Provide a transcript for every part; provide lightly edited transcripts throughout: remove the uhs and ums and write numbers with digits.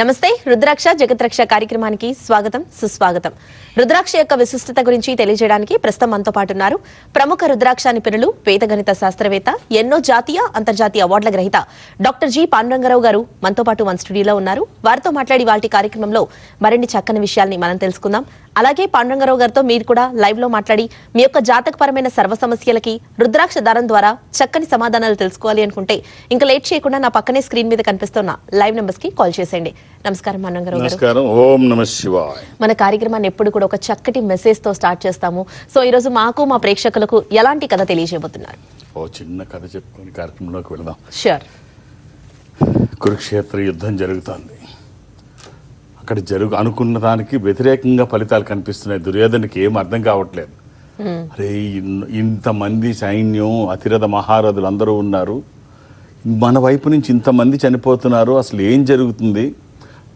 నమస్తే రుద్రాక్ష జగత్రక్ష కార్యక్రమానికి స్వాగతం సుస్వాగతం. రుద్రాక్ష యొక్క విశిష్టత గురించి తెలియజేయడానికి ప్రస్తుతం మనతో పాటు ఉన్నారు ప్రముఖ రుద్రాక్ష నిపుణులు, వేదగణిత శాస్త్రవేత్త, ఎన్నో జాతీయ అంతర్జాతీయ అవార్డుల గ్రహీత డాక్టర్ జి పాండురంగారావు గారు మనతో పాటు మన స్టూడియోలో ఉన్నారు. వారితో మాట్లాడి వాటి కార్యక్రమంలో మరిన్ని చక్కని విషయాల్ని మనం తెలుసుకుందాం. అలాగే పాండురంగారావు గారితో మీరు కూడా లైవ్ లో మాట్లాడి మీ యొక్క జాతకపరమైన సర్వ సమస్యలకి రుద్రాక్ష దారం ద్వారా చక్కని సమాధానాలు తెలుసుకోవాలి అనుకుంటే ఇంకా లేట్ చేయకుండా నా పక్కనే స్క్రీన్ మీద కనిపిస్తున్న లైవ్ నెంబర్స్ కి కాల్ చేసేయండి. నమస్కారం పాండురంగారావు గారు. నమస్కారం. ఓం నమః శివాయ. మన కార్యక్రమాన్ని ఎప్పుడు కూడా ఒక చక్కటి మెసేజ్ తో స్టార్ట్ చేస్తాము. సో ఈ రోజు మాకు మా ప్రేక్షకులకు ఎలాంటి కథ తెలియజేయబోతున్నారు? ఓ చిన్న కథ చెప్పుకొని కార్యక్రమంలోకి వెళదాం. షూర్. కురుక్షేత్ర యుద్ధం జరుగుతోంది. అక్కడ అనుకున్న దానికి వ్యతిరేకంగా ఫలితాలు కనిపిస్తున్నాయి. దుర్యోధనకి ఏం అర్థం కావట్లేదు. అరే ఇంతమంది సైన్యం, అతిరథ మహారథులు అందరూ ఉన్నారు, మన వైపు నుంచి ఇంతమంది చనిపోతున్నారు, అసలు ఏం జరుగుతుంది?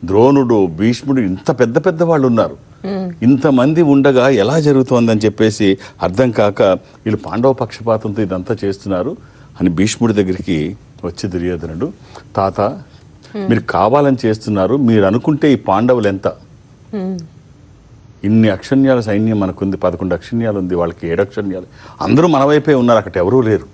ద్రోణుడు, భీష్ముడు, ఇంత పెద్ద పెద్ద వాళ్ళు ఉన్నారు, ఇంతమంది ఉండగా ఎలా జరుగుతోందని చెప్పేసి అర్థం కాక వీళ్ళు పాండవ పక్షపాతంతో ఇదంతా చేస్తున్నారు అని భీష్ముడి దగ్గరికి వచ్చి దుర్యోధనుడు, తాత మీరు కావాలని చేస్తున్నారు, మీరు అనుకుంటే ఈ పాండవులు ఎంత, ఇన్ని అక్షణ్యాల సైన్యం మనకుంది, 11 అక్షణ్యాలు ఉంది, వాళ్ళకి 7 అక్షణ్యాలు, అందరూ మన వైపే ఉన్నారు, అక్కడ ఎవరూ లేరు,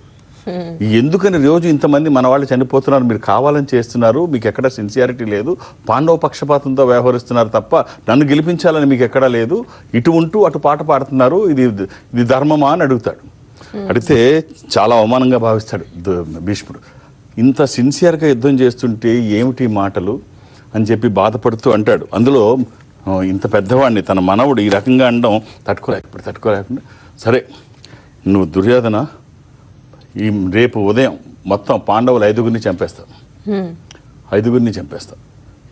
ఎందుకని రోజు ఇంతమంది మన వాళ్ళు చనిపోతున్నారు, మీరు కావాలని చేస్తున్నారు, మీకు ఎక్కడ సిన్సియారిటీ లేదు, పాండవ పక్షపాతంతో వ్యవహరిస్తున్నారు తప్ప నన్ను గెలిపించాలని మీకు ఎక్కడా లేదు, ఇటు ఉంటూ అటు పాట పాడుతున్నారు, ఇది ధర్మమా అని అడుగుతాడు. అడిగితే చాలా అవమానంగా భావిస్తాడు భీష్ముడు. ఇంత సిన్సియర్గా యుద్ధం చేస్తుంటే ఏమిటి మాటలు అని చెప్పి బాధపడుతూ అంటాడు. అందులో ఇంత పెద్దవాడిని తన మనవుడు ఈ రకంగా అనడం తట్టుకోలేకుండా, సరే నువ్వు దుర్యోధన రేపు ఉదయం మొత్తం పాండవులు 5గురిని చంపేస్తావు, 5గురిని చంపేస్తావు,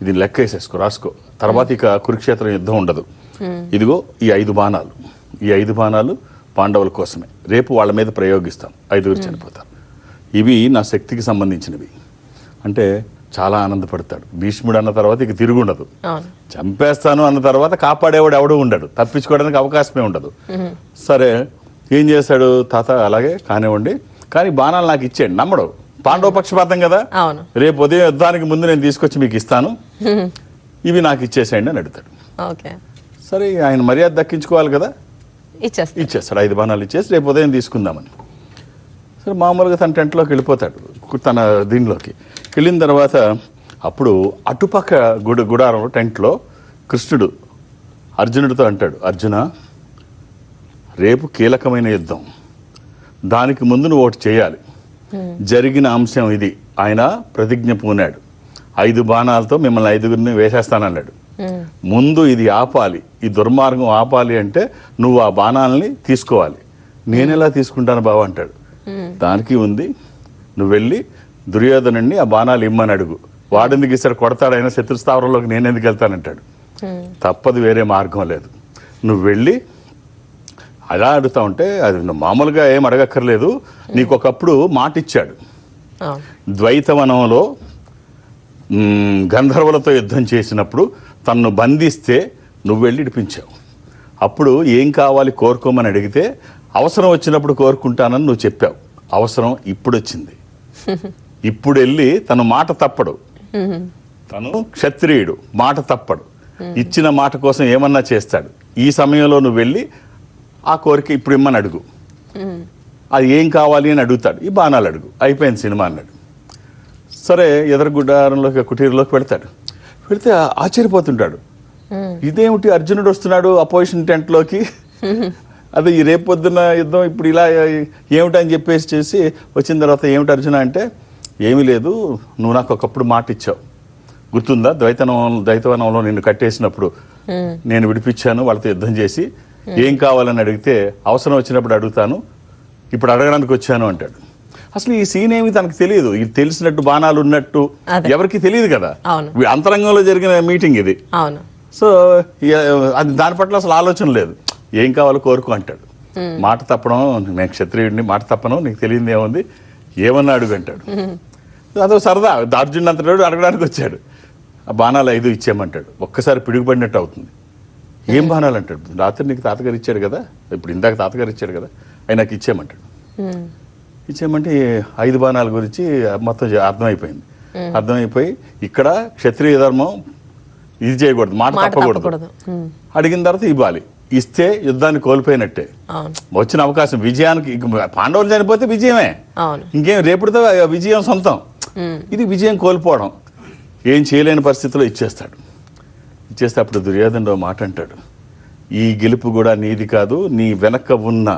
ఇది లెక్క వేసేసుకో, రాసుకో, తర్వాత ఇక కురుక్షేత్రం యుద్ధం ఉండదు, ఇదిగో ఈ 5 బాణాలు, ఈ 5 బాణాలు పాండవుల కోసమే, రేపు వాళ్ళ మీద ప్రయోగిస్తాం, 5గురు చనిపోతారు, ఇవి నా శక్తికి సంబంధించినవి అంటే చాలా ఆనందపడతాడు. భీష్ముడు అన్న తర్వాత ఇక తిరుగుండదు, చంపేస్తాను అన్న తర్వాత కాపాడేవాడు ఎవడూ ఉండడు, తప్పించుకోవడానికి అవకాశమే ఉండదు. సరే ఏం చేశాడు తాత, అలాగే కానివ్వండి, కానీ బాణాలు నాకు ఇచ్చేయండి, నమ్మడు, పాండవ పక్షపాతం కదా, రేపు ఉదయం యుద్ధానికి ముందు నేను తీసుకొచ్చి మీకు ఇస్తాను, ఇవి నాకు ఇచ్చేసేయండి అని అడుగుతాడు. సరే ఆయన మర్యాద దక్కించుకోవాలి కదా, ఇచ్చేస్తాడు, 5 బాణాలు ఇచ్చేసి రేపు ఉదయం తీసుకుందామని. సరే మామూలుగా తన టెంట్లోకి వెళ్ళిపోతాడు, తన దీనిలోకి వెళ్ళిన తర్వాత అప్పుడు అటుపక్క గుడారంలో టెంట్లో కృష్ణుడు అర్జునుడితో అంటాడు, అర్జున రేపు కీలకమైన యుద్ధం, దానికి ముందు నువ్వు ఒకటి చేయాలి, జరిగిన అంశం ఇది, ఆయన ప్రతిజ్ఞ పూనాడు, 5 బాణాలతో మిమ్మల్ని 5గురిని వేసేస్తానన్నాడు, ముందు ఇది ఆపాలి, ఈ దుర్మార్గం ఆపాలి అంటే నువ్వు ఆ బాణాలని తీసుకోవాలి. నేనెలా తీసుకుంటాను బావ అంటాడు. దానికి ఉంది, నువ్వు వెళ్ళి దుర్యోధనుడిని ఆ బాణాలు ఇమ్మని అడుగు, వాడెందుకు ఇస్తాడు, కొడతాడైనా శత్రుస్థావరంలోకి నేనెందుకు వెళ్తానంటాడు. తప్పదు, వేరే మార్గం లేదు, నువ్వు వెళ్ళి అలా అడుగుతా ఉంటే అది మామూలుగా ఏం అడగక్కర్లేదు, నీకు ఒకప్పుడు మాట ఇచ్చాడు, ద్వైతవనంలో గంధర్వులతో యుద్ధం చేసినప్పుడు తన్ను బంధిస్తే నువ్వు వెళ్ళి ఇడిపించావు, అప్పుడు ఏం కావాలి కోరుకోమని అడిగితే అవసరం వచ్చినప్పుడు కోరుకుంటానని నువ్వు చెప్పావు, అవసరం ఇప్పుడు వచ్చింది, ఇప్పుడు వెళ్ళి తను మాట తప్పడు, తను క్షత్రియుడు, మాట తప్పడు, ఇచ్చిన మాట కోసం ఏమన్నా చేస్తాడు, ఈ సమయంలో నువ్వు వెళ్ళి ఆ కోరిక ఇప్పుడు ఇమ్మని అడుగు, అది ఏం కావాలి అని అడుగుతాడు, ఈ బాణాలు అడుగు, అయిపోయింది సినిమా అన్నాడు. సరే ఎదురుగుడారంలోకి కుటీరులోకి పెడతాడు, పెడితే ఆశ్చర్యపోతుంటాడు, ఇదేమిటి అర్జునుడు వస్తున్నాడు అపోజిషన్ టెంట్లోకి, అదే ఈ రేపు పొద్దున్న యుద్ధం ఇప్పుడు ఇలా ఏమిటని చెప్పేసి చేసి వచ్చిన తర్వాత ఏమిటి అర్జున అంటే, ఏమీ లేదు, నువ్వు నాకు ఒకప్పుడు మాట ఇచ్చావు గుర్తుందా, ద్వైతవనంలో నిన్ను కట్టేసినప్పుడు నేను విడిపించాను, వాళ్ళతో యుద్ధం చేసి ఏం కావాలని అడిగితే అవసరం వచ్చినప్పుడు అడుగుతాను, ఇప్పుడు అడగడానికి వచ్చాను అంటాడు. అసలు ఈ సీన్ ఏమి తనకు తెలియదు, ఇది తెలిసినట్టు బాణాలు ఉన్నట్టు ఎవరికి తెలియదు కదా, అంతరంగంలో జరిగిన మీటింగ్ ఇది. సో అది దాని పట్ల అసలు ఆలోచన లేదు, ఏం కావాలో కోరుకో అంటాడు. మాట తప్పడం, నేను క్షత్రియుడిని, మాట తప్పను, నీకు తెలియదు ఏముంది, ఏమన్నా అడుగు అంటాడు. అదో సరదా, అర్జునుడు అంతటి అడగడానికి వచ్చాడు, ఆ బాణాలు 5 ఇచ్చేయమంటాడు. ఒక్కసారి పిడుగుపడినట్టు అవుతుంది. ఏం బాణాలు అంటాడు, రాత్రి నీకు తాతగారు ఇచ్చాడు కదా, ఇప్పుడు ఇందాక తాతగారు ఇచ్చాడు కదా, అవి నాకు ఇచ్చేయమంటాడు. ఇచ్చేయమంటే 5 బాణాల గురించి మొత్తం అర్థమైపోయింది. అర్థమైపోయి ఇక్కడ క్షత్రియ ధర్మం ఇది చేయకూడదు, మాట మాట తప్పకూడదు. తప్పకూడదు. అడిగిన తర్వాత ఇవ్వాలి. ఇస్తే యుద్ధాన్ని కోల్పోయినట్టే. అవును వచ్చిన అవకాశం విజయానికి, పాండవులు చనిపోతే విజయమే, అవును ఇంకేం రేపుడితో విజయం సొంతం. ఇది విజయం కోల్పోవడం, ఏం చేయలేని పరిస్థితిలో ఇచ్చేస్తాడు. ఇచ్చేస్తే అప్పుడు దుర్యోధనుడు మాట అంటాడు, ఈ గెలుపు కూడా నీది కాదు, నీ వెనక ఉన్న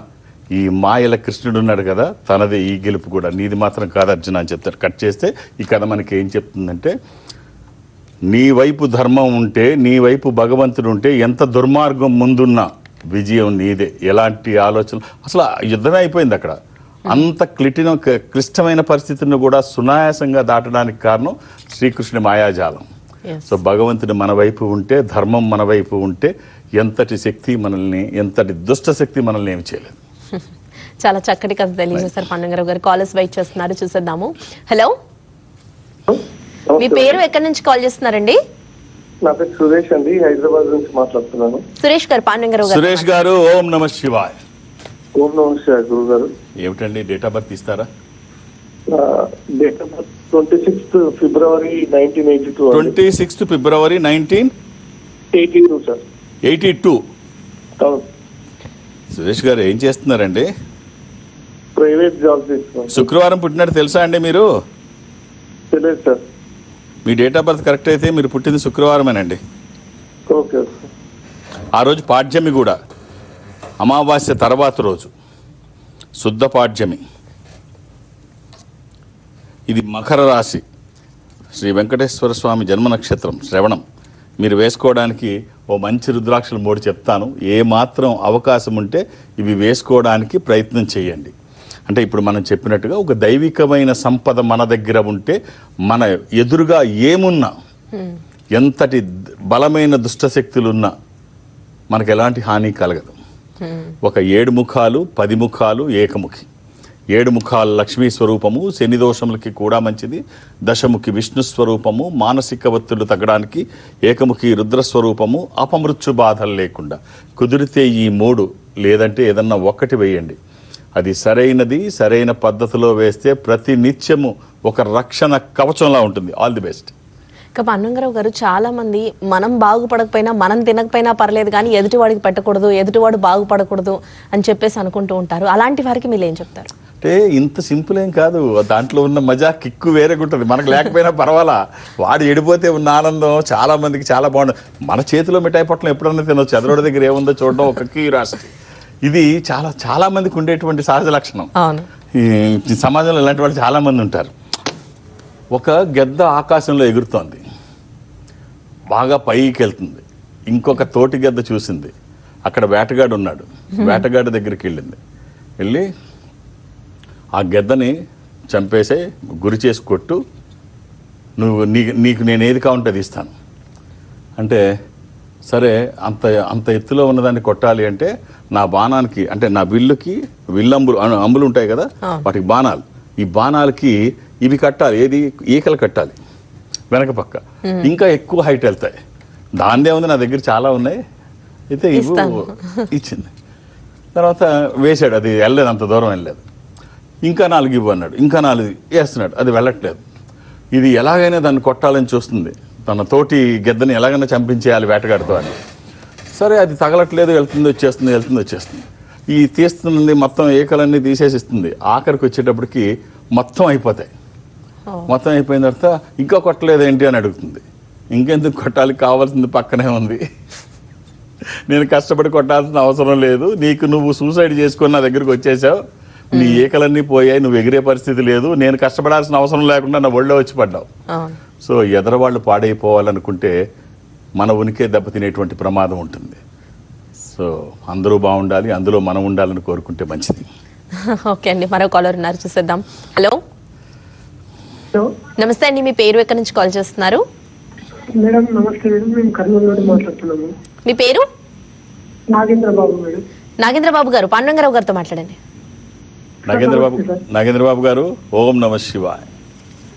ఈ మాయల కృష్ణుడు ఉన్నాడు కదా, తనదే ఈ గెలుపు కూడా, నీది మాత్రం కాదు అర్జున అని చెప్తాడు. కట్ చేస్తే ఈ కథ మనకి ఏం చెప్తుందంటే, నీ వైపు ధర్మం ఉంటే, నీ వైపు భగవంతుడు ఉంటే, ఎంత దుర్మార్గం ముందున్నా విజయం నీదే. ఎలాంటి ఆలోచన, అసలు యుద్ధమే అయిపోయింది అక్కడ. అంత క్లిష్టమైన పరిస్థితిని కూడా సునాయాసంగా దాటడానికి కారణం శ్రీకృష్ణుని మాయాజాలం. సో భగవంతుడు మన వైపు ఉంటే, ధర్మం మన వైపు ఉంటే, ఎంతటి శక్తి మనల్ని, ఎంతటి దుష్ట శక్తి మనల్ని ఏమి చేయలేదు. చాలా చక్కటి కథ తెలియజేశారు పాండురంగారావు గారు. కాలర్స్ వెయిట్ చేస్తున్నారు, చూసేద్దాము. హలో, మీ పేరు ఎక్కడి నుంచి కాల్ చేస్తున్నారండి? నా పేరు సురేష్ అండి, హైదరాబాద్ నుంచి మాట్లాడుతున్నాను. సురేష్ గారు, పాండురంగారావు గారు. సురేష్ గారు, ఓం నమ శివాయ్. ఓం నమస్కారం గురువు గారు. ఏమిటండి డేట్ ఆఫ్ బర్త్ ఇస్తారా? Date of birth 26th February 1982. 26th February 1982 sir. 82. అవును. సురేష్ గారు ఏం చేస్తున్నారండి? ప్రైవేట్ జాబ్ చేస్తున్నాను. శుక్రవారం పుట్టినట్టు తెలుసా అండి మీరు? తెలియదు sir. Me date of birth correct అయితే మీరు పుట్టింది శుక్రవారమేనండి. Okay okay. ఆ రోజు పాడ్యమి కూడా, అమావాస్య తర్వాత రోజు శుద్ధ పాడ్యమి. ఇది మకర రాశి, శ్రీ వెంకటేశ్వర స్వామి జన్మ నక్షత్రం శ్రవణం. మీరు వేసుకోవడానికి ఓ మంచి రుద్రాక్షలు 3 చెప్తాను. ఏ మాత్రం అవకాశం ఉంటే ఇవి వేసుకోవడానికి ప్రయత్నం చేయండి. అంటే ఇప్పుడు మనం చెప్పినట్టుగా ఒక దైవికమైన సంపద మన దగ్గర ఉంటే, మన ఎదురుగా ఏమున్నా, ఎంతటి బలమైన దుష్టశక్తులున్నా మనకు ఎలాంటి హాని కలగదు. ఒక 7 ముఖాలు 10 ముఖాలు ఏకముఖి. 7 ముఖాలు లక్ష్మీ స్వరూపము, శని దోషములకి కూడా మంచిది. దశముఖి విష్ణు స్వరూపము, మానసిక ఒత్తిళ్లు తగ్గడానికి. ఏకముఖి రుద్రస్వరూపము, అపమృత్యు బాధలు లేకుండా. కుదిరితే ఈ 3 లేదంటే ఏదన్నా ఒక్కటి వేయండి. అది సరైనది, సరైన పద్ధతిలో వేస్తే ప్రతి నిత్యము ఒక రక్షణ కవచంలా ఉంటుంది. All the best. ఇక పాండురంగారావు గారు, చాలా మంది మనం బాగుపడకపోయినా, మనం తినకపోయినా పర్లేదు కానీ ఎదుటివాడికి పెట్టకూడదు, ఎదుటివాడు బాగుపడకూడదు అని చెప్పేసి అనుకుంటూ ఉంటారు. అలాంటి వారికి మీరు ఏం చెప్తారు? అంటే ఇంత సింపుల్ ఏం కాదు, దాంట్లో ఉన్న మజా కిక్కు వేరేగా ఉంటుంది. మనకు లేకపోయినా పర్వాలా, వాడు ఎడిపోతే ఉన్న ఆనందం చాలా మందికి చాలా బాగుంటుంది. మన చేతిలో మిఠాయి పొట్టలు ఎప్పుడన్నా తినొచ్చు, ఎదరోడి దగ్గర ఏముందో చూడడం ఒక క్యూరియాసిటీ. ఇది చాలా చాలా మందికి ఉండేటువంటి సహజ లక్షణం. అవును, ఈ సమాజంలో ఇలాంటి వాళ్ళు చాలా మంది ఉంటారు. ఒక గెద్ద ఆకాశంలో ఎగురుతోంది, బాగా పైకి వెళ్తుంది. ఇంకొక తోటి గెద్ద చూసింది, అక్కడ వేటగాడు ఉన్నాడు. వేటగాడి దగ్గరికి వెళ్ళి ఆ గెద్దని చంపేసే, గురి చేసి కొట్టు, నీకు నేను ఏది కావాలంటే ఇస్తాను అంటే, సరే అంత ఎత్తులో ఉన్నదాన్ని కొట్టాలి అంటే నా బాణానికి, అంటే నా విల్లుకి అంబులు ఉంటాయి కదా, వాటికి బాణాలు, ఈ బాణాలకి ఇవి కట్టాలి. ఏది? ఈకలు కట్టాలి వెనక పక్క, ఇంకా ఎక్కువ హైట్ వెళ్తాయి. దాందే ఉంది, నా దగ్గర చాలా ఉన్నాయి, అయితే ఇచ్చింది. తర్వాత వేసాడు, అది వెళ్ళలేదు, అంత దూరం వెళ్ళలేదు. ఇంకా 4 ఇవ్వు అన్నాడు, ఇంకా 4 వేస్తున్నాడు, అది వెళ్ళట్లేదు. ఇది ఎలాగైనా దాన్ని కొట్టాలని చూస్తుంది, తన తోటి గెద్దని ఎలాగైనా చంపించేయాలి వేటగాడితో అని. సరే, అది తగలట్లేదు, వెళ్తుంది వచ్చేస్తుంది. ఈ తీస్తుంది మొత్తం, ఏకలన్నీ తీసేసిస్తుంది. ఆఖరికి వచ్చేటప్పటికి మొత్తం అయిపోతాయి. మొత్తం అయిపోయిన తర్వాత ఇంకా కొట్టలేదు ఏంటి అని అడుగుతుంది. ఇంకెందుకు కొట్టాలి, కావాల్సింది పక్కనే ఉంది, నేను కష్టపడి కొట్టాల్సిన అవసరం లేదు, నువ్వు సూసైడ్ చేసుకొని నా దగ్గరికి వచ్చేసావు, నీ ఏకలన్నీ పోయాయి, నువ్వు ఎగిరే పరిస్థితి లేదు, నేను కష్టపడాల్సిన అవసరం లేకుండా నా ఒళ్ళో వచ్చి పడ్డావు. సో ఎదరవాళ్ళు పాడైపోవాలనుకుంటే మన ఉనికే దెబ్బతినేటువంటి ప్రమాదం ఉంటుంది. సో అందరూ బాగుండాలి, అందులో మనం ఉండాలని కోరుకుంటే మంచిది. ఓకే అండి, మరో కాలర్ ఉన్నారు, చూసేద్దాం. హలో, నమస్తే అండి, మీ పేరు ఎక్కడి నుంచి కాల్ చేస్తున్నారు? మేడం నమస్తే మేడం, మేము కర్నూలు నుండి మాట్లాడుతున్నాము. మీ పేరు? నాగేంద్రబాబు మేడం. నాగేంద్రబాబు గారు, పాండురంగారావు గారితో మాట్లాడండి. నాగేంద్రబాబు గారు, ఓం నమ శివాయ్.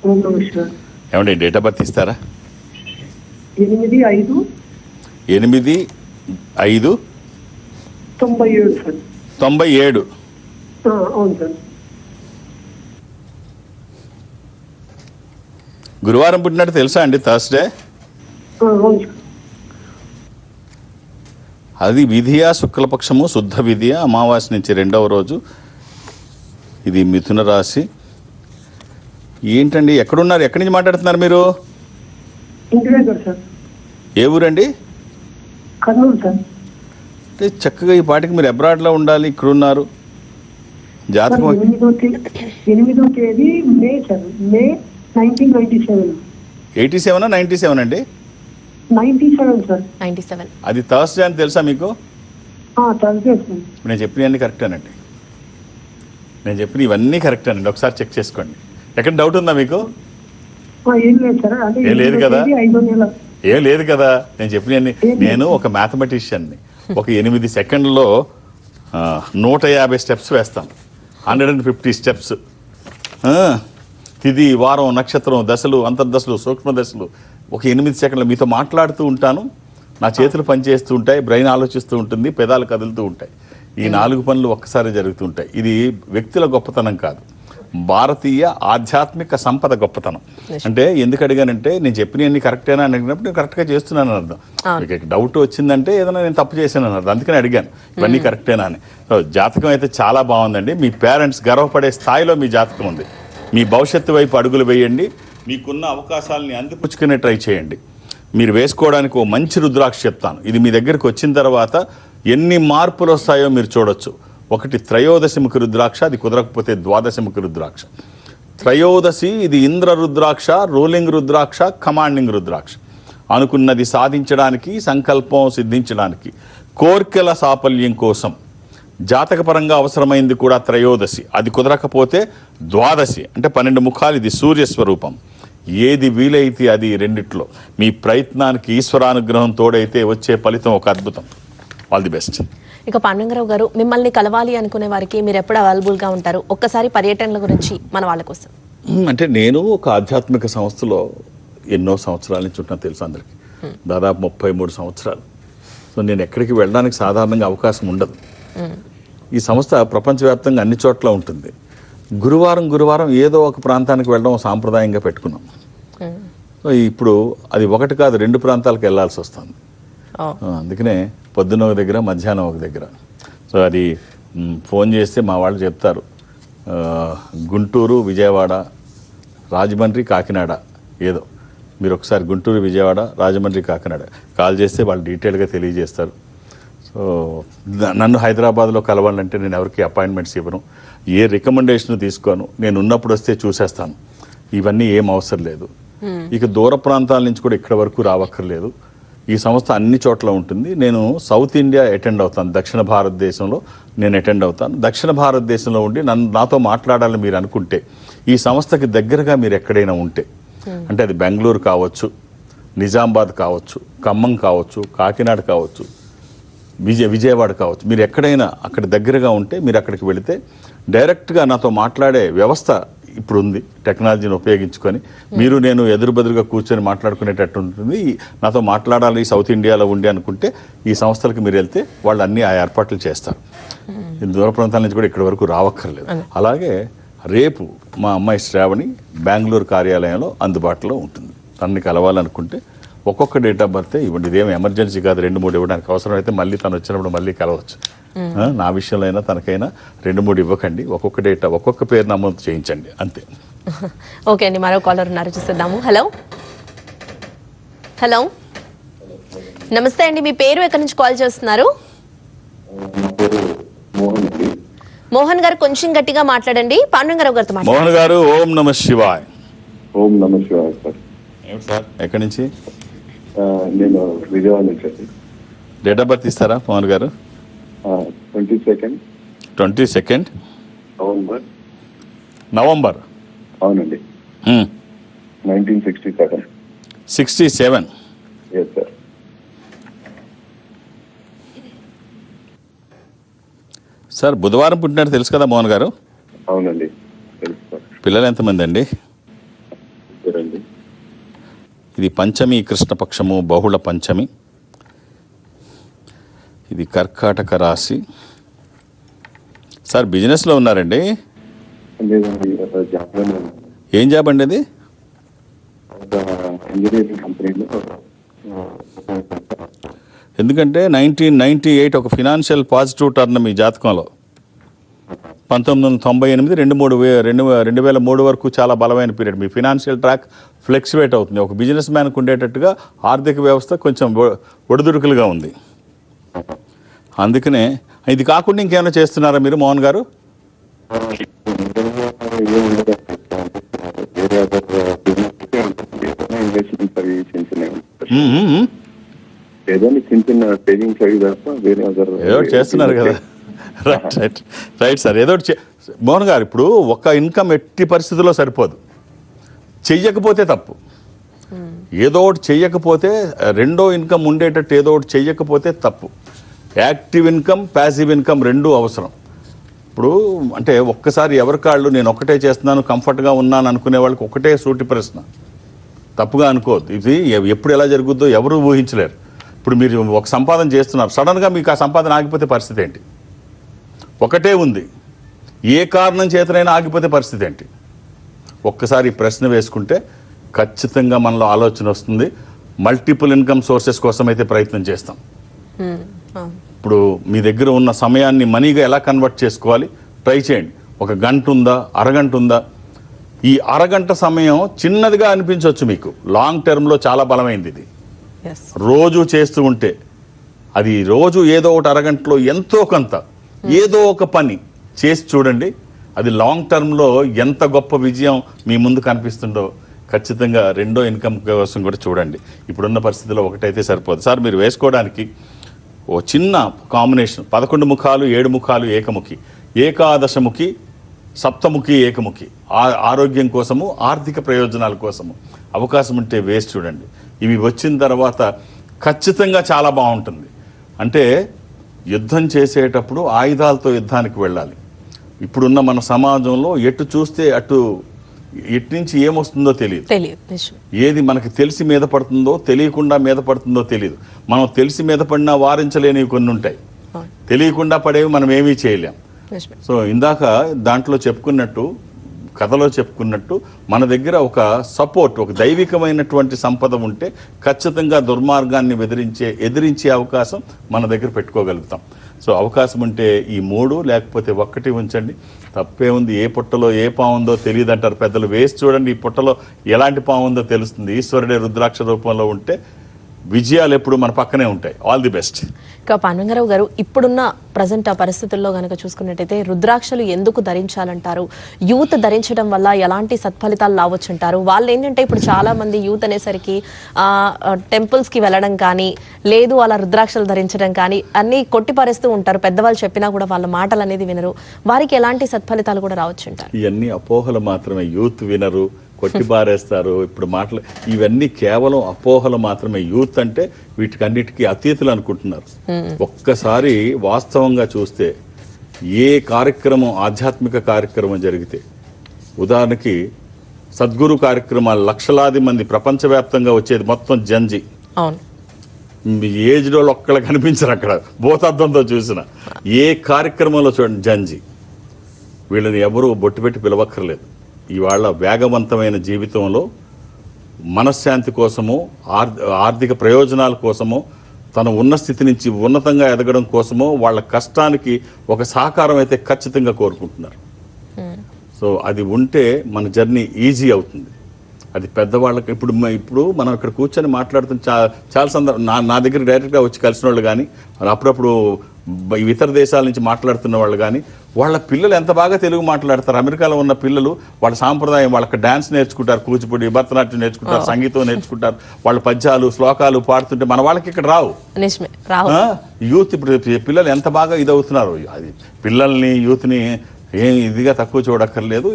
ఓం నమ శివాయ్. ఏమండి డేట్ ఆఫ్ బర్త్ ఇస్తారా? 8/5/97 సార్. 97. అవును సార్. గురువారం పుట్టినట్టు తెలుసా అండి? థర్స్డే. అవును సార్. అది విధియ శుక్లపక్షము శుద్ధ విధియ అమావాస్య నుంచి 2వ రోజు. ఇది మిథున రాశి. ఏంటండి ఎక్కడున్నారు, ఎక్కడి నుంచి మాట్లాడుతున్నారు మీరు? ఇంటి దగ్గర సార్. ఏ ఊరండి? కర్నూలు సార్. అంటే చక్కగా ఈ పాటికి మీరు అబ్రాడ్లో ఉండాలి, ఇక్కడున్నారు. జాతకం 8వ తేదీ మే సార్, మే 1997. 87 97 అండి? 97 సార్. 97. అది థర్స్డే అని తెలుసా మీకు? Thursday sir. నేను చెప్పినవన్నీ కరెక్టేనండి. నేను చెప్పిన ఇవన్నీ కరెక్టేనండి, ఒకసారి చెక్ చేసుకోండి. ఎక్కడ డౌట్ ఉందా మీకు? ఏం లేదు సార్. అంటే ఏం లేదు కదా? 5వ నెల. ఏం లేదు కదా, నేను చెప్పినవన్నీ. నేను ఒక మ్యాథమెటిషియన్ని. ఒక 8 సెకండ్లలో 150 స్టెప్స్ వేస్తాను. 150 స్టెప్స్. తిది, వారం, నక్షత్రం, దశలు, అంతర్దశలు, సూక్ష్మ దశలు, ఒక 8 సెకండ్లు మీతో మాట్లాడుతూ ఉంటాను. నా చేతులు పనిచేస్తూ ఉంటాయి, బ్రెయిన్ ఆలోచిస్తూ ఉంటుంది, పెదాలు కదులుతూ ఉంటాయి. ఈ 4 పనులు ఒక్కసారి జరుగుతూ ఉంటాయి. ఇది వ్యక్తుల గొప్పతనం కాదు, భారతీయ ఆధ్యాత్మిక సంపద గొప్పతనం. అంటే ఎందుకు అడిగానంటే, నేను చెప్పినవన్నీ కరెక్టేనా అని అడిగినప్పుడు నేను కరెక్ట్గా చేస్తున్నాను అర్థం. మీకు డౌట్ వచ్చిందంటే ఏదైనా నేను తప్పు చేశాను అర్థం, అందుకని అడిగాను ఇవన్నీ కరెక్టేనా అని. జాతకం అయితే చాలా బాగుందండి. మీ పేరెంట్స్ గర్వపడే స్థాయిలో మీ జాతకం ఉంది. మీ భవిష్యత్తు వైపు అడుగులు వేయండి. మీకున్న అవకాశాలని అందిపుచ్చుకునే ట్రై చేయండి. మీరు వేసుకోవడానికి ఓ మంచి రుద్రాక్ష చెప్తాను. ఇది మీ దగ్గరికి వచ్చిన తర్వాత ఎన్ని మార్పులు వస్తాయో మీరు చూడొచ్చు. ఒకటి త్రయోదశిముఖి రుద్రాక్ష, అది కుదరకపోతే ద్వాదశిముఖి రుద్రాక్ష. త్రయోదశి ఇది ఇంద్ర రుద్రాక్ష, రూలింగ్ రుద్రాక్ష, కమాండింగ్ రుద్రాక్ష. అనుకున్నది సాధించడానికి, సంకల్పం సిద్ధించడానికి, కోర్కెల సాఫల్యం కోసం జాతకపరంగా అవసరమైంది కూడా త్రయోదశి. అది కుదరకపోతే ద్వాదశి, అంటే 12 ముఖాలు. ఇది సూర్యస్వరూపం. ఏది వీలైతే అది రెండిట్లో. మీ ప్రయత్నానికి ఈశ్వరానుగ్రహం తోడైతే వచ్చే ఫలితం ఒక అద్భుతం. All the best. ఇక పాండురంగారావు గారు, మిమ్మల్ని కలవాలి అనుకునే వారికి మీరు ఎప్పుడు అవైలబుల్గా ఉంటారు? ఒక్కసారి పర్యటనల గురించి మన వాళ్ళ కోసం. అంటే నేను ఒక ఆధ్యాత్మిక సంస్థలో ఎన్నో సంవత్సరాల నుంచి ఉంటాను, తెలుసు అందరికీ. దాదాపు 33 సంవత్సరాలు. సో నేను ఎక్కడికి వెళ్ళడానికి సాధారణంగా అవకాశం ఉండదు. ఈ సంస్థ ప్రపంచవ్యాప్తంగా అన్ని చోట్ల ఉంటుంది. గురువారం ఏదో ఒక ప్రాంతానికి వెళ్ళడం సాంప్రదాయంగా పెట్టుకున్నాం. సో ఇప్పుడు అది ఒకటి కాదు, 2 ప్రాంతాలకు వెళ్ళాల్సి వస్తుంది. అందుకనే పొద్దున్న ఒక దగ్గర, మధ్యాహ్నం ఒక దగ్గర. సో అది ఫోన్ చేస్తే మా వాళ్ళు చెప్తారు, గుంటూరు, విజయవాడ, రాజమండ్రి, కాకినాడ, ఏదో మీరు ఒకసారి గుంటూరు, విజయవాడ, రాజమండ్రి, కాకినాడ కాల్ చేస్తే వాళ్ళు డీటెయిల్గా తెలియజేస్తారు. సో నన్ను హైదరాబాద్లో కలవాలంటే నేను ఎవరికి అపాయింట్మెంట్స్ ఇవ్వను, ఏ రికమెండేషన్ తీసుకోను. నేను ఉన్నప్పుడు వస్తే చూసేస్తాను. ఇవన్నీ ఏం అవసరం లేదు. ఇక దూర ప్రాంతాల నుంచి కూడా ఇక్కడ వరకు రావక్కర్లేదు. ఈ సంస్థ అన్ని చోట్ల ఉంటుంది. నేను సౌత్ ఇండియా అటెండ్ అవుతాను, దక్షిణ భారతదేశంలో నేను అటెండ్ అవుతాను. దక్షిణ భారతదేశంలో ఉండి నాతో మాట్లాడాలని మీరు అనుకుంటే, ఈ సంస్థకి దగ్గరగా మీరు ఎక్కడైనా ఉంటే, అంటే అది బెంగళూరు కావచ్చు, నిజామాబాద్ కావచ్చు, ఖమ్మం కావచ్చు, కాకినాడ కావచ్చు, విజయవాడ కావచ్చు, మీరు ఎక్కడైనా అక్కడ దగ్గరగా ఉంటే మీరు అక్కడికి వెళితే డైరెక్ట్గా నాతో మాట్లాడే వ్యవస్థ ఇప్పుడు ఉంది. టెక్నాలజీని ఉపయోగించుకొని మీరు నేను ఎదురుబెదురుగా కూర్చొని మాట్లాడుకునేటట్టు ఉంటుంది. నాతో మాట్లాడాలి సౌత్ ఇండియాలో ఉండి అనుకుంటే ఈ సంస్థలకు మీరు వెళ్తే వాళ్ళు అన్ని ఆ ఏర్పాట్లు చేస్తారు. దూర ప్రాంతాల నుంచి కూడా ఇక్కడి వరకు రావక్కర్లేదు. అలాగే రేపు మా అమ్మాయి శ్రావణి బెంగళూరు కార్యాలయంలో అందుబాటులో ఉంటుంది. తనని కలవాలనుకుంటే ఒక్కొక్క డేట్ ఆఫ్ బర్త్ ఇవ్వండి. ఇదేమి ఎమర్జెన్సీ కాదు, 2-3 ఇవ్వడానికి. అవసరమైతే మళ్ళీ తను వచ్చినప్పుడు మళ్ళీ కలవచ్చు. నా విషయంలో అయినా తనకైనా 2-3 ఇవ్వకండి, ఒక్కొక్క పేరు నమోదు చేయించండి, అంతే. ఓకే అండి, మరో కాలర్ ఉన్నారు, చూసేద్దాము. హలో హలో నమస్తే అండి, మీ పేరు ఎక్కడి నుంచి కాల్ చేస్తున్నారు? మోహన్ గారు, కొంచెం గట్టిగా మాట్లాడండి. పాండురంగారావు గారితో మాట్లాడండి. మోహన్ గారు, ఓం నమ శివాయ్. ఓం నమ శివాయ సార్. సార్ ఎక్కడి నుంచి? నేను విజయవాడ నుంచి. డేట్ ఆఫ్ బర్త్ ఇస్తారా మోహన్ గారు? 22nd November. అవునండి. 1967. 67. Yes sir. సార్ బుధవారం పుట్టినట్టు తెలుసు కదా మోహన్ గారు? అవునండి, తెలుసు సార్. పిల్లలు ఎంతమంది అండి? సరేండి. ఇది పంచమి కృష్ణపక్షము, బహుళ పంచమి. ఇది కర్కాటక రాశి. సార్ బిజినెస్లో ఉన్నారండి? లేదండి, జాబ్లోనే ఉన్నాను. ఏం జాబ్ అండి అది? ఒక ఇంజనీరింగ్ కంపెనీలో ఎందుకంటే 1998 ఒక ఫినాన్షియల్ పాజిటివ్ టర్న్ మీ జాతకంలో. 1998 2003 వరకు చాలా బలమైన పీరియడ్. మీ ఫినాన్షియల్ ట్రాక్ ఫ్లెక్చువేట్ అవుతుంది. ఒక బిజినెస్ మ్యాన్కి ఉండేటట్టుగా ఆర్థిక వ్యవస్థ కొంచెం ఒడిదుడుకులుగా ఉంది. అందుకనే ఇది కాకుండా ఇంకేమైనా చేస్తున్నారా మీరు మోహన్ గారు? ఏదైనా చిన్న చిన్న సేవింగ్స్ అవి తప్ప వేరే ఏదో ఒకటి చేస్తున్నారు కదా. Right sir. ఏదో ఒకటి మోహన్ గారు, ఇప్పుడు ఒక ఇన్కమ్ ఎట్టి పరిస్థితుల్లో సరిపోదు, చెయ్యకపోతే తప్పు. ఏదో ఒకటి చెయ్యకపోతే, రెండో ఇన్కమ్ ఉండేటట్టు ఏదో ఒకటి చెయ్యకపోతే తప్పు. యాక్టివ్ ఇన్కమ్, ప్యాసివ్ ఇన్కమ్ రెండూ అవసరం. ఇప్పుడు అంటే ఒక్కసారి ఎవరి కాళ్ళు నేను ఒక్కటే చేస్తున్నాను, కంఫర్ట్గా ఉన్నాను అనుకునే వాళ్ళకి ఒకటే సూటి ప్రశ్న, తప్పుగా అనుకోవద్దు. ఇది ఎప్పుడు ఎలా జరుగుద్దో ఎవరు ఊహించలేరు. ఇప్పుడు మీరు ఒక సంపాదన చేస్తున్నారు, సడన్గా మీకు ఆ సంపాదన ఆగిపోతే పరిస్థితి ఏంటి? ఒకటే ఉంది, ఏ కారణం చేతనైనా ఆగిపోతే పరిస్థితి ఏంటి? ఒక్కసారి ప్రశ్న వేసుకుంటే ఖచ్చితంగా మనలో ఆలోచన వస్తుంది. మల్టిపుల్ ఇన్కమ్ సోర్సెస్ కోసం అయితే ప్రయత్నం చేస్తాం. ఇప్పుడు మీ దగ్గర ఉన్న సమయాన్ని మనీగా ఎలా కన్వర్ట్ చేసుకోవాలి ట్రై చేయండి. ఒక గంట ఉందా, అరగంట ఉందా? ఈ అరగంట సమయం చిన్నదిగా అనిపించవచ్చు మీకు, లాంగ్ టర్మ్లో చాలా బలమైంది ఇది. రోజు చేస్తూ ఉంటే అది రోజు ఏదో ఒకటి అరగంటలో ఎంతో కొంత ఏదో ఒక పని చేసి చూడండి. అది లాంగ్ టర్మ్లో ఎంత గొప్ప విజయం మీ ముందు కనిపిస్తుందో ఖచ్చితంగా రెండో ఇన్కమ్ కోసం కూడా చూడండి. ఇప్పుడున్న పరిస్థితిలో ఒకటైతే సరిపోదు సార్. మీరు వేసుకోవడానికి ఓ చిన్న కాంబినేషన్ 11 ముఖాలు 7 ముఖాలు ఏకముఖి, ఏకాదశముఖి, సప్తముఖి, ఏకముఖి, ఆరోగ్యం కోసము, ఆర్థిక ప్రయోజనాల కోసము అవకాశం ఉంటే వేసి చూడండి. ఇవి వచ్చిన తర్వాత ఖచ్చితంగా చాలా బాగుంటుంది. అంటే యుద్ధం చేసేటప్పుడు ఆయుధాలతో యుద్ధానికి వెళ్ళాలి. ఇప్పుడున్న మన సమాజంలో ఎటు చూస్తే అటు ఎటు నుంచి ఏమొస్తుందో తెలియదు. ఏది మనకి తెలిసి మీద పడుతుందో, తెలియకుండా మీద పడుతుందో తెలియదు. మనం తెలిసి మీద పడినా వారించలేనివి కొన్ని ఉంటాయి, తెలియకుండా పడేవి మనం ఏమీ చేయలేం. సో ఇందాక దాంట్లో చెప్పుకున్నట్టు, కథలో చెప్పుకున్నట్టు, మన దగ్గర ఒక సపోర్ట్, ఒక దైవికమైనటువంటి సంపద ఉంటే ఖచ్చితంగా దుర్మార్గాన్ని ఎదిరించే అవకాశం మన దగ్గర పెట్టుకోగలుగుతాం. సో అవకాశం ఉంటే ఈ 3 లేకపోతే 1 ఉంచండి, తప్పే ఉంది. ఏ పుట్టలో ఏ పాము ఉందో తెలియదు అంటారు పెద్దలు. వేసి చూడండి, ఈ పుట్టలో ఎలాంటి పాము ఉందో తెలుస్తుంది. ఈశ్వరుడే రుద్రాక్ష రూపంలో ఉంటే విజయాలు ఎప్పుడు మన పక్కనే ఉంటాయి. All the best. ఇక పాండురంగారావు గారు, ఇప్పుడున్న ప్రజెంట్ ఆ పరిస్థితుల్లో కనుక చూసుకున్నట్టయితే రుద్రాక్షలు ఎందుకు ధరించాలంటారు? యూత్ ధరించడం వల్ల ఎలాంటి సత్ఫలితాలు రావచ్చు అంటారు? వాళ్ళు ఏంటంటే ఇప్పుడు చాలా మంది యూత్ అనేసరికి టెంపుల్స్కి వెళ్ళడం కానీ, లేదు అలా రుద్రాక్షలు ధరించడం కానీ అన్నీ కొట్టిపరేస్తూ ఉంటారు. పెద్దవాళ్ళు చెప్పినా కూడా వాళ్ళ మాటలు అనేది వినరు. వారికి ఎలాంటి సత్ఫలితాలు కూడా రావచ్చు అంటారు? ఇవన్నీ అపోహలు మాత్రమే. యూత్ వినరు, కొట్టిబారేస్తారు. ఇప్పుడు మాటలు ఇవన్నీ కేవలం అపోహలు మాత్రమే. యూత్ అంటే వీటికన్నిటికీ అతీతులు అనుకుంటున్నారు. ఒక్కసారి వాస్తవంగా చూస్తే ఏ కార్యక్రమం, ఆధ్యాత్మిక కార్యక్రమం జరిగితే, ఉదాహరణకి సద్గురు కార్యక్రమాలు లక్షలాది మంది ప్రపంచవ్యాప్తంగా వచ్చేది మొత్తం జంజి. అవును, ఏజ్లో ఒక్కళ్ళు కనిపించరు అక్కడ. భూతార్థంతో చూసిన ఏ కార్యక్రమంలో చూడండి జంజి. వీళ్ళని ఎవరూ బొట్టు పెట్టి పిలవక్కర్లేదు. ఇవాళ వేగవంతమైన జీవితంలో మనశ్శాంతి కోసమో, ఆర్థిక ప్రయోజనాల కోసమో, తన ఉన్న స్థితి నుంచి ఉన్నతంగా ఎదగడం కోసమో వాళ్ళ కష్టానికి ఒక సహకారం అయితే ఖచ్చితంగా కోరుకుంటున్నారు. సో అది ఉంటే మన జర్నీ ఈజీ అవుతుంది. అది పెద్దవాళ్ళకి ఇప్పుడు మనం ఇక్కడ కూర్చొని మాట్లాడుతున్న చాలా సందర్భం నా దగ్గర డైరెక్ట్గా వచ్చి కలిసిన వాళ్ళు కానీ, అప్పుడప్పుడు ఇతర దేశాల నుంచి మాట్లాడుతున్న వాళ్ళు కానీ, వాళ్ళ పిల్లలు ఎంత బాగా తెలుగు మాట్లాడతారు. అమెరికాలో ఉన్న పిల్లలు వాళ్ళ సాంప్రదాయం, వాళ్ళకి డాన్స్ నేర్చుకుంటారు, కూచిపూడి, భరతనాట్యం నేర్చుకుంటారు, సంగీతం నేర్చుకుంటారు, వాళ్ళ పద్యాలు శ్లోకాలు పాడుతుంటే మన వాళ్ళకి ఇక్కడ రావు. యూత్ ఇప్పుడు పిల్లలు ఎంత బాగా ఇదవుతున్నారు. అది పిల్లల్ని, యూత్ని ఏం ఇదిగా తక్కువ చూడక్కర్లేదు.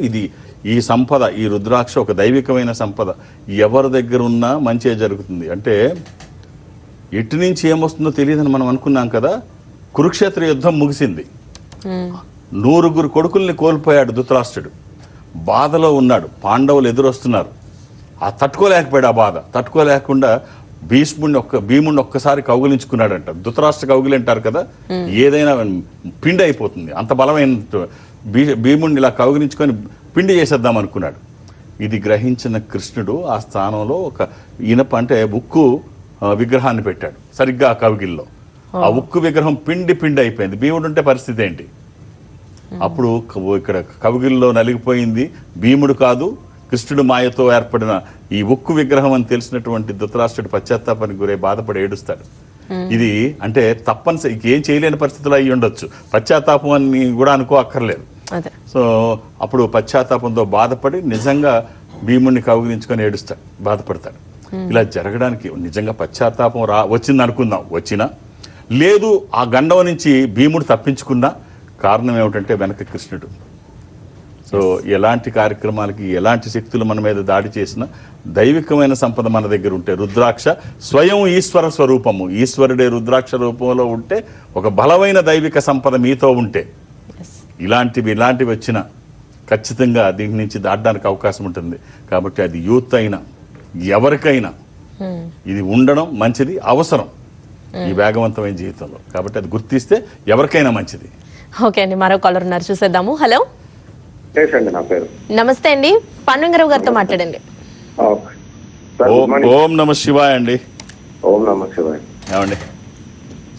ఈ సంపద, ఈ రుద్రాక్ష ఒక దైవికమైన సంపద. ఎవరి దగ్గర ఉన్నా మంచిగా జరుగుతుంది. అంటే ఎటు నుంచి ఏమొస్తుందో తెలియదని మనం అనుకున్నాం కదా. కురుక్షేత్ర యుద్ధం ముగిసింది. 100 కొడుకుల్ని కోల్పోయాడు ధృతరాష్ట్రుడు. బాధలో ఉన్నాడు. పాండవులు ఎదురొస్తున్నారు. తట్టుకోలేకపోయాడు. ఆ బాధ తట్టుకోలేకుండా భీముడిని ఒక్కసారి కౌగిలించుకున్నాడంట. ధృతరాష్ట్ర కౌగిలి అంటారు కదా, ఏదైనా పిండి అయిపోతుంది, అంత బలమైన భీముడిని ఇలా కౌగిలించుకొని పిండి చేసేద్దాం అనుకున్నాడు. ఇది గ్రహించిన కృష్ణుడు ఆ స్థానంలో ఒక ఇనప అంటే ఉక్కు విగ్రహాన్ని పెట్టాడు సరిగ్గా ఆ కవిగిల్లో. ఆ ఉక్కు విగ్రహం పిండి పిండి అయిపోయింది. భీముడు ఉంటే పరిస్థితి ఏంటి? అప్పుడు ఇక్కడ కవిగిల్లో నలిగిపోయింది భీముడు కాదు, కృష్ణుడు మాయతో ఏర్పడిన ఈ ఉక్కు విగ్రహం అని తెలిసినటువంటి ధృతరాష్ట్రుడు పశ్చాత్తాపానికి గురై బాధపడి ఏడుస్తాడు. ఇది అంటే తప్పనిసరి ఏం చేయలేని పరిస్థితులు అయ్యి ఉండొచ్చు, పశ్చాత్తాపం అని కూడా అనుకో అక్కర్లేదు. సో అప్పుడు పశ్చాత్తాపంతో బాధపడి నిజంగా భీముడిని కౌగిలించుకొని ఏడుస్తాడు, బాధపడతాడు. ఇలా జరగడానికి నిజంగా పశ్చాత్తాపం వచ్చింది అనుకుందాం, వచ్చినా లేదు ఆ గండం నుంచి భీముడు తప్పించుకున్నా కారణం ఏమిటంటే వెనక కృష్ణుడు. సో ఎలాంటి కార్యక్రమాలకి ఎలాంటి శక్తులు మన మీద దాడి చేసినా దైవికమైన సంపద మన దగ్గర ఉంటే, రుద్రాక్ష స్వయం ఈశ్వర స్వరూపము, ఈశ్వరుడే రుద్రాక్ష రూపంలో ఉంటే, ఒక బలమైన దైవిక సంపద మీతో ఉంటే ఇలాంటివి వచ్చినా ఖచ్చితంగా దీని నుంచి దాటడానికి అవకాశం ఉంటుంది. కాబట్టి అది యూత్ అయినా ఎవరికైనా ఇది ఉండడం మంచిది, అవసరం ఈ వేగవంతమైన జీవితంలో. కాబట్టి అది గుర్తిస్తే ఎవరికైనా మంచిది. ఓకే అండి, మరో కాలర్ ఉన్నారు, చూసేద్దాము. హలో, అండి నా పేరు. నమస్తే అండి, పన్నంగరావు గారితో మాట్లాడండి. ఓం నమ శివాయ అండి. ఓం నమ శివాయ. ఏమండి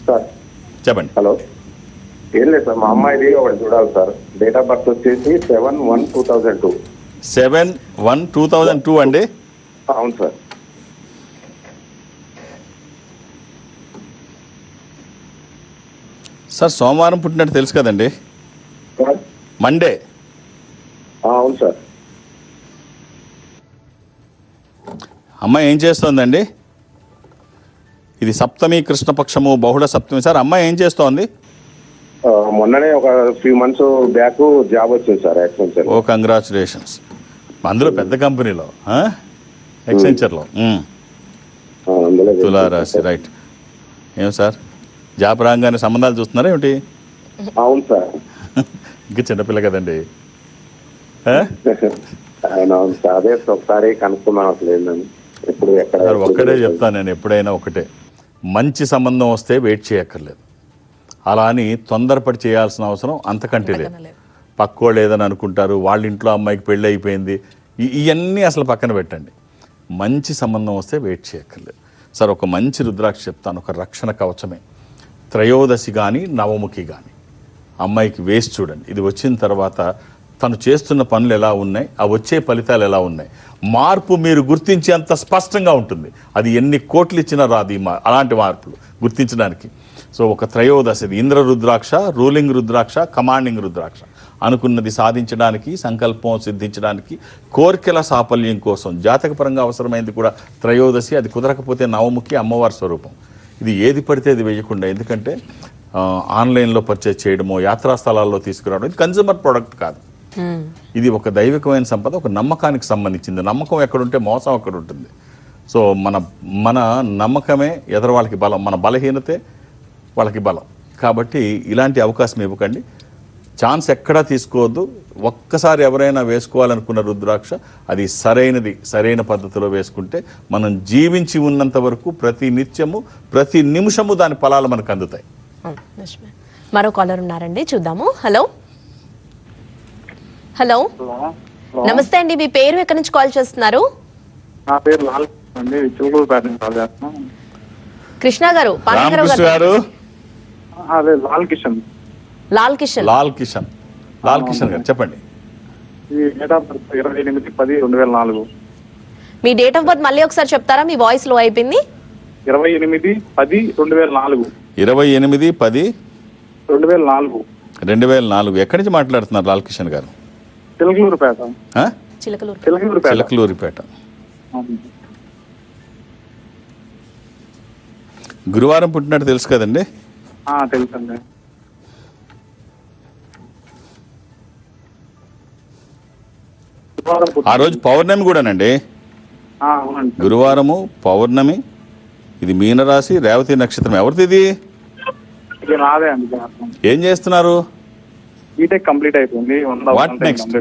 సార్ చెప్పండి. హలో, ఏం లేదు సార్, మా అమ్మాయిది ఒకటి చూడాలి సార్. డేట్ ఆఫ్ బర్త్ వచ్చేసి 7/1/2002. 7/1/2002 అండి. అవును సార్. సార్ సోమవారం పుట్టినట్టు తెలుసు కదండి, మండే. అవును సార్. అమ్మాయి ఏం చేస్తోందండి? ఇది సప్తమి కృష్ణపక్షము బహుళ సప్తమి. సార్ అమ్మాయి ఏం చేస్తోంది? మొన్ననే ఒక ఫ్యూ మంత్స్ బ్యాక్ జాబ్ వచ్చింది సార్ యాక్సెంచర్. ఓ కంగ్రాచులేషన్స్. అందులో పెద్ద కంపెనీలో, ఎక్సెంచర్లో. తులారాశి, రైట్. ఏం సార్ జాబ్ రాగానే సంబంధాలు చూస్తున్నారా ఏమిటి? అవును సార్. ఇంకా చిన్నపిల్ల కదండి. అవును సార్, అదే ఒకసారి కనుక్కున్నాను అసలు ఏందని. ఇప్పుడు సార్ ఒక్కటే చెప్తాను నేను, ఎప్పుడైనా ఒకటే, మంచి సంబంధం వస్తే వెయిట్ చేయక్కర్లేదు. అలా అని తొందరపడి చేయాల్సిన అవసరం అంతకంటే లేదు. పక్కోళ్ళు ఏదని అనుకుంటారు, వాళ్ళ ఇంట్లో అమ్మాయికి పెళ్ళి అయిపోయింది, ఇవన్నీ అసలు పక్కన పెట్టండి. మంచి సంబంధం వస్తే వెయిట్ చేయక్కర్లేదు. సార్ ఒక మంచి రుద్రాక్ష చెప్తాను, ఒక రక్షణ కవచమే. త్రయోదశి కానీ నవముఖి కానీ అమ్మాయికి వేసి చూడండి. ఇది వచ్చిన తర్వాత తను చేస్తున్న పనులు ఎలా ఉన్నాయి, ఆ వచ్చే ఫలితాలు ఎలా ఉన్నాయి, మార్పు మీరు గుర్తించేంత స్పష్టంగా ఉంటుంది. అది ఎన్ని కోట్లు ఇచ్చినా రాదు అలాంటి మార్పులు గుర్తించడానికి. సో ఒక త్రయోదశి, ఇంద్ర రుద్రాక్ష, రూలింగ్ రుద్రాక్ష, కమాండింగ్ రుద్రాక్ష. అనుకున్నది సాధించడానికి, సంకల్పం సిద్ధించడానికి, కోరికల సాఫల్యం కోసం జాతకపరంగా అవసరమైంది కూడా త్రయోదశి. అది కుదరకపోతే నవముఖి, అమ్మవారి స్వరూపం. ఇది ఏది పడితే అది వేయకుండా, ఎందుకంటే ఆన్లైన్లో పర్చేజ్ చేయడమో, యాత్రా స్థలాల్లో తీసుకురావడం, ఇది కన్జ్యూమర్ ప్రోడక్ట్ కాదు. ఇది ఒక దైవికమైన సంపద, ఒక నమ్మకానికి సంబంధించింది. నమ్మకం ఎక్కడుంటే మోసం అక్కడ ఉంటుంది. సో మన నమ్మకమే ఎదరు వాళ్ళకి బలం, మన బలహీనతే వాళ్ళకి బలం. కాబట్టి ఇలాంటి అవకాశం ఇవ్వకండి, ఛాన్స్ ఎక్కడా తీసుకోవద్దు. ఒక్కసారి ఎవరైనా వేసుకోవాలనుకున్న రుద్రాక్ష అది సరైనది, సరైన పద్ధతిలో వేసుకుంటే మనం జీవించి ఉన్నంత వరకు ప్రతి నిత్యము, ప్రతి నిమిషము దాని ఫలాలు మనకు అందుతాయి. మరో కాలర్ ఉన్నారండి, చూద్దాము. హలో, హలో, నమస్తే అండి, మీ పేరు ఎక్కడి నుంచి కాల్ చేస్తున్నారు? నా పేరు లాల్ అండి, చిలుకూరుపేట నుంచి కాల్ చేస్తున్నాం. కృష్ణ గారు, రామకృష్ణ గారు. అదే లాల్ కిషన్. లాల్ కిషన్. లాల్ కిషన్, లాల్ కిషన్ గారు చెప్పండి. ఈ date of birth 28/10/2004. Me date of birth మళ్ళీ ఒకసారి చెప్తారా? మీ వాయిస్ లో అయిపోయింది. 28/10/2004. 28/10/2004. 2004. ఎక్కడి నుంచి మాట్లాడుతున్నారు లాల్ కిషన్ గారు? చిలకలూరుపేట. చిలకలూరిపేట. గురువారం పుట్టినట్టు తెలుసు కదండి? తెలుసండి. ఆ రోజు పౌర్ణమి కూడానండి. గురువారము పౌర్ణమి. ఇది మీనరాశి, రేవతి నక్షత్రం. ఎవరిది ఇది? ఏం చేస్తున్నారు? బీటెక్ కంప్లీట్ అయిపోయింది.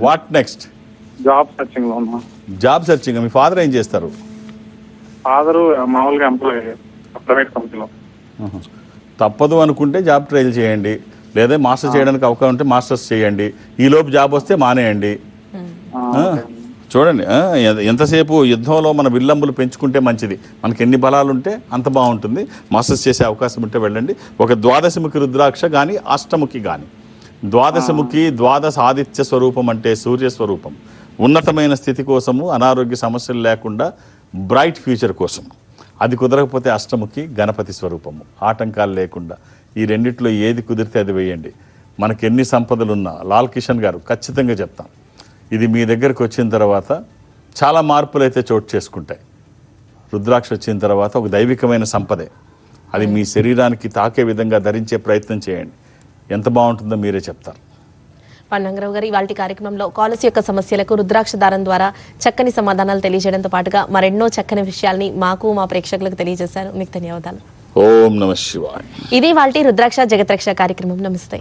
What next? జాబ్ సర్చింగ్ లో ఉన్నా. Job searching. మీ ఫాదర్ ఏం చేస్తారు? ఫాదర్ మామూలుగా ఎంప్లాయీ ప్రైవేట్ కంపెనీలో. తప్పదు అనుకుంటే జాబ్ ట్రైల్ చేయండి, లేదా మాస్టర్స్ చేయడానికి అవకాశం ఉంటే మాస్టర్స్ చేయండి. ఈ లోపు జాబ్ వస్తే మానేయండి. చూడండి ఎంతసేపు యుద్ధంలో మన విల్లంబులు పెంచుకుంటే మంచిది. మనకి ఎన్ని బలాలు ఉంటే అంత బాగుంటుంది. మాస్టర్స్ చేసే అవకాశం ఉంటే వెళ్ళండి. ఒక ద్వాదశముఖి రుద్రాక్ష కానీ అష్టముఖి కానీ. ద్వాదశముఖి ద్వాదశ ఆదిత్య స్వరూపం అంటే సూర్య స్వరూపం. ఉన్నతమైన స్థితి కోసము, అనారోగ్య సమస్యలు లేకుండా బ్రైట్ ఫ్యూచర్ కోసం. అది కుదరకపోతే అష్టముఖి గణపతి స్వరూపము, ఆటంకాలు లేకుండా. ఈ రెండిట్లో ఏది కుదిరితే అది వేయండి. మనకి ఎన్ని సంపదలున్నా లాల్ కిషన్ గారు ఖచ్చితంగా చెప్తాం, ఇది మీ దగ్గరకు వచ్చిన తర్వాత చాలా మార్పులు అయితే చోటు చేసుకుంటాయి. రుద్రాక్ష వచ్చిన తర్వాత ఒక దైవికమైన సంపదే. అది మీ శరీరానికి తాకే విధంగా ధరించే ప్రయత్నం చేయండి. ఎంత బాగుంటుందో మీరే చెప్తారు. పండంగరావు గారు, ఇవాళ కార్యక్రమంలో కాలర్స్ యొక్క సమస్యలకు రుద్రాక్ష దారం ద్వారా చక్కని సమాధానాలు తెలియజేయడంతో పాటుగా మరెన్నో చక్కని విషయాల్ని మాకు మా ప్రేక్షకులకు తెలియజేశారు. మీకు ధన్యవాదాలు. ఓం నమః శివాయ. ఇది వాళ్ళ రుద్రాక్ష జగత్రక్ష కార్యక్రమం. నమస్తే.